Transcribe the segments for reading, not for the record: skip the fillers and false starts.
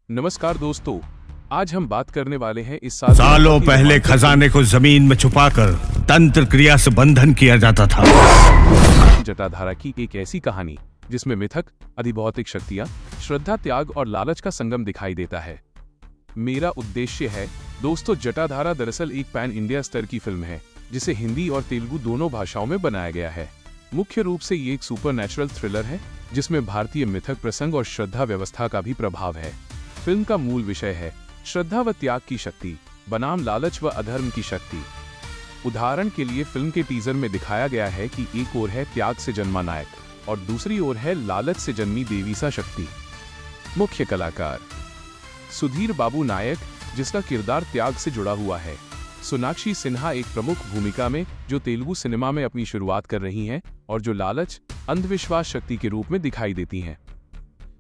नमस्कार दोस्तों, आज हम बात करने वाले हैं इस सालों पहले खजाने को जमीन में छुपाकर तंत्र क्रिया से बंधन किया जाता था। जटाधारा की एक ऐसी कहानी जिसमें मिथक, अधिभौतिक शक्तियां, श्रद्धा, त्याग और लालच का संगम दिखाई देता है। मेरा उद्देश्य है दोस्तों, जटाधारा दरअसल एक पैन इंडिया स्तर की फिल्म है जिसे हिंदी और तेलुगु दोनों भाषाओं में बनाया गया है। मुख्य रूप से ये एक सुपरनैचुरल थ्रिलर है जिसमें भारतीय मिथक, प्रसंग और श्रद्धा व्यवस्था का भी प्रभाव है। फिल्म का मूल विषय है श्रद्धा व त्याग की शक्ति बनाम लालच व अधर्म की शक्ति। उदाहरण के लिए फिल्म के टीजर में दिखाया गया है कि एक ओर है त्याग से जन्मा नायक और दूसरी ओर है लालच से जन्मी देवी सा शक्ति। मुख्य कलाकार: सुधीर बाबू नायक, जिसका किरदार त्याग से जुड़ा हुआ है। सोनाक्षी सिन्हा एक प्रमुख भूमिका में, जो तेलुगु सिनेमा में अपनी शुरुआत कर रही हैं और जो लालच, अंधविश्वास शक्ति के रूप में दिखाई देती हैं।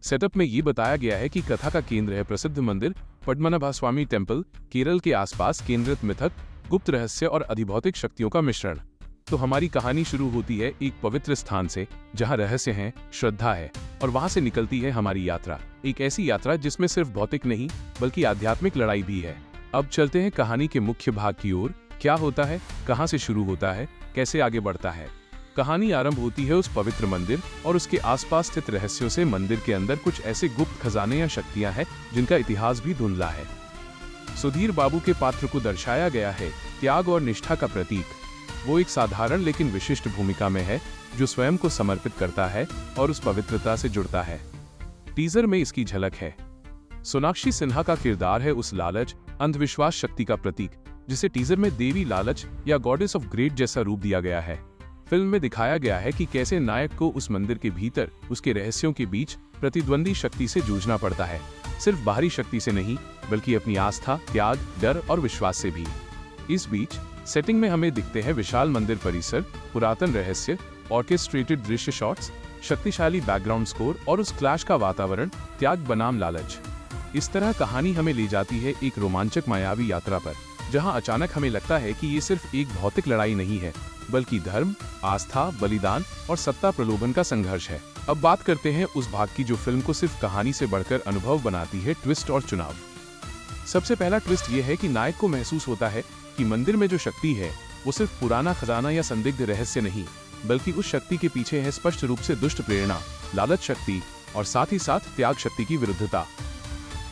सेटअप में ये बताया गया है कि कथा का केंद्र है प्रसिद्ध मंदिर पद्मनाभस्वामी टेम्पल। केरल के आसपास केंद्रित मिथक, गुप्त रहस्य और अधिभौतिक शक्तियों का मिश्रण। तो हमारी कहानी शुरू होती है एक पवित्र स्थान से जहां रहस्य है, श्रद्धा है और वहां से निकलती है हमारी यात्रा। एक ऐसी यात्रा जिसमें सिर्फ भौतिक नहीं बल्कि आध्यात्मिक लड़ाई भी है। अब चलते हैं कहानी के मुख्य भाग की ओर। क्या होता है, कहां से शुरू होता है, कैसे आगे बढ़ता है। कहानी आरंभ होती है उस पवित्र मंदिर और उसके आसपास स्थित रहस्यों से। मंदिर के अंदर कुछ ऐसे गुप्त खजाने या शक्तियां हैं जिनका इतिहास भी धुंधला है। सुधीर बाबू के पात्र को दर्शाया गया है त्याग और निष्ठा का प्रतीक। वो एक साधारण लेकिन विशिष्ट भूमिका में है जो स्वयं को समर्पित करता है और उस पवित्रता से जुड़ता है। टीजर में इसकी झलक है। सोनाक्षी सिन्हा का किरदार है उस लालच, अंधविश्वास शक्ति का प्रतीक जिसे टीजर में देवी लालच या गॉडेस ऑफ ग्रेट जैसा रूप दिया गया है। फिल्म में दिखाया गया है कि कैसे नायक को उस मंदिर के भीतर उसके रहस्यों के बीच प्रतिद्वंदी शक्ति से जूझना पड़ता है। सिर्फ बाहरी शक्ति से नहीं बल्कि अपनी आस्था, त्याग, डर और विश्वास से भी। इस बीच सेटिंग में हमें दिखते हैं विशाल मंदिर परिसर, पुरातन रहस्य, ऑर्केस्ट्रेटेड दृश्य शॉट्स, शक्तिशाली बैकग्राउंड स्कोर और उस क्लैश का वातावरण, त्याग बनाम लालच। इस तरह कहानी हमें ले जाती है एक रोमांचक मायावी यात्रा पर, जहां अचानक हमें लगता है कि ये सिर्फ एक भौतिक लड़ाई नहीं है बल्कि धर्म, आस्था, बलिदान और सत्ता प्रलोभन का संघर्ष है। अब बात करते हैं उस भाग की जो फिल्म को सिर्फ कहानी से बढ़कर अनुभव बनाती है, ट्विस्ट और चुनाव। सबसे पहला ट्विस्ट ये है कि नायक को महसूस होता है कि मंदिर में जो शक्ति है वो सिर्फ पुराना खजाना या संदिग्ध रहस्य नहीं बल्कि उस शक्ति के पीछे है स्पष्ट रूप से दुष्ट प्रेरणा, लालच शक्ति और साथ ही साथ त्याग शक्ति की विरुद्धता।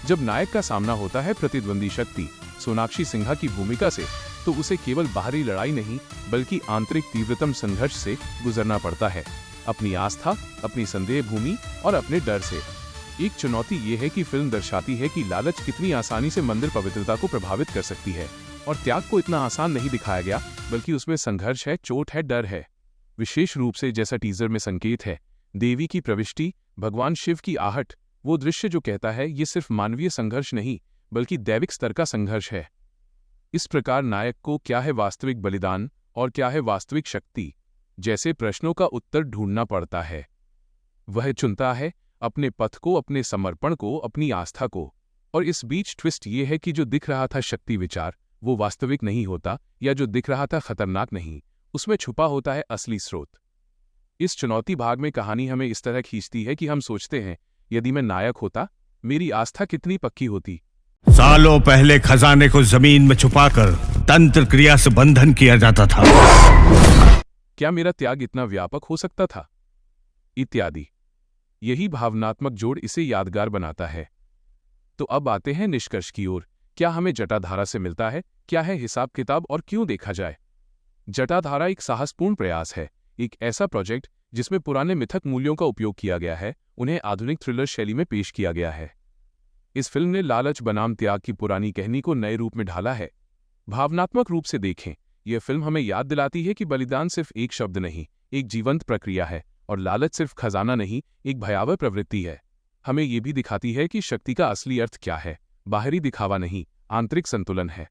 जब नायक का सामना होता है प्रतिद्वंदी शक्ति सोनाक्षी सिन्हा की भूमिका से, तो उसे केवल बाहरी लड़ाई नहीं बल्कि आंतरिक तीव्रतम संघर्ष से गुजरना पड़ता है, अपनी आस्था, अपनी संदेह भूमि और अपने डर से। एक चुनौती ये है कि फिल्म दर्शाती है कि लालच कितनी आसानी से मंदिर पवित्रता को प्रभावित कर सकती है और त्याग को इतना आसान नहीं दिखाया गया बल्कि उसमें संघर्ष है, चोट है, डर है। विशेष रूप से जैसा टीजर में संकेत है, देवी की प्रविष्टि, भगवान शिव की आहट, वो दृश्य जो कहता है ये सिर्फ मानवीय संघर्ष नहीं बल्कि दैविक स्तर का संघर्ष है। इस प्रकार नायक को क्या है वास्तविक बलिदान और क्या है वास्तविक शक्ति जैसे प्रश्नों का उत्तर ढूंढना पड़ता है। वह चुनता है अपने पथ को, अपने समर्पण को, अपनी आस्था को। और इस बीच ट्विस्ट ये है कि जो दिख रहा था शक्ति विचार वो वास्तविक नहीं होता, या जो दिख रहा था खतरनाक नहीं, उसमें छुपा होता है असली स्रोत। इस चुनौती भाग में कहानी हमें इस तरह खींचती है कि हम सोचते हैं, यदि मैं नायक होता, मेरी आस्था कितनी पक्की होती। सालों पहले खजाने को जमीन में छुपाकर तंत्र क्रिया से बंधन किया जाता था। क्या मेरा त्याग इतना व्यापक हो सकता था, इत्यादि। यही भावनात्मक जोड़ इसे यादगार बनाता है। तो अब आते हैं निष्कर्ष की ओर। क्या हमें जटाधारा से मिलता है, क्या है हिसाब किताब और क्यों देखा जाए। जटाधारा एक साहसपूर्ण प्रयास है, एक ऐसा प्रोजेक्ट जिसमें पुराने मिथक मूल्यों का उपयोग किया गया है, उन्हें आधुनिक थ्रिलर शैली में पेश किया गया है। इस फिल्म ने लालच बनाम त्याग की पुरानी कहानी को नए रूप में ढाला है। भावनात्मक रूप से देखें, यह फिल्म हमें याद दिलाती है कि बलिदान सिर्फ एक शब्द नहीं, एक जीवंत प्रक्रिया है और लालच सिर्फ खजाना नहीं, एक भयावह प्रवृत्ति है। हमें यह भी दिखाती है कि शक्ति का असली अर्थ क्या है, बाहरी दिखावा नहीं, आंतरिक संतुलन है।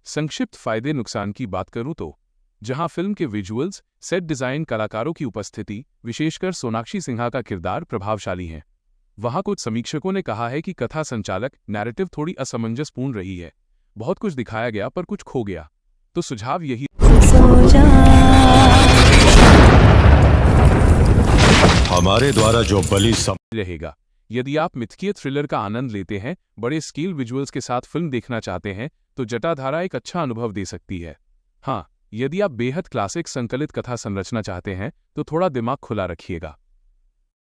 संक्षिप्त फायदे नुकसान की बात करूं तो जहां फिल्म के विजुअल्स, सेट डिजाइन, कलाकारों की उपस्थिति, विशेषकर सोनाक्षी सिन्हा का किरदार प्रभावशाली हैं, वहां कुछ समीक्षकों ने कहा है कि कथा संचालक, नैरेटिव थोड़ी असमंजसपूर्ण रही है। बहुत कुछ दिखाया गया पर कुछ खो गया। तो सुझाव यही हमारे द्वारा जो बलि रहेगा यदि आप मिथकीय थ्रिलर का आनंद लेते हैं, बड़े स्केल विजुअल्स के साथ फिल्म देखना चाहते हैं, तो जटाधारा एक अच्छा अनुभव दे सकती है। हाँ, यदि आप बेहद क्लासिक संकलित कथा संरचना चाहते हैं, तो थोड़ा दिमाग खुला रखिएगा।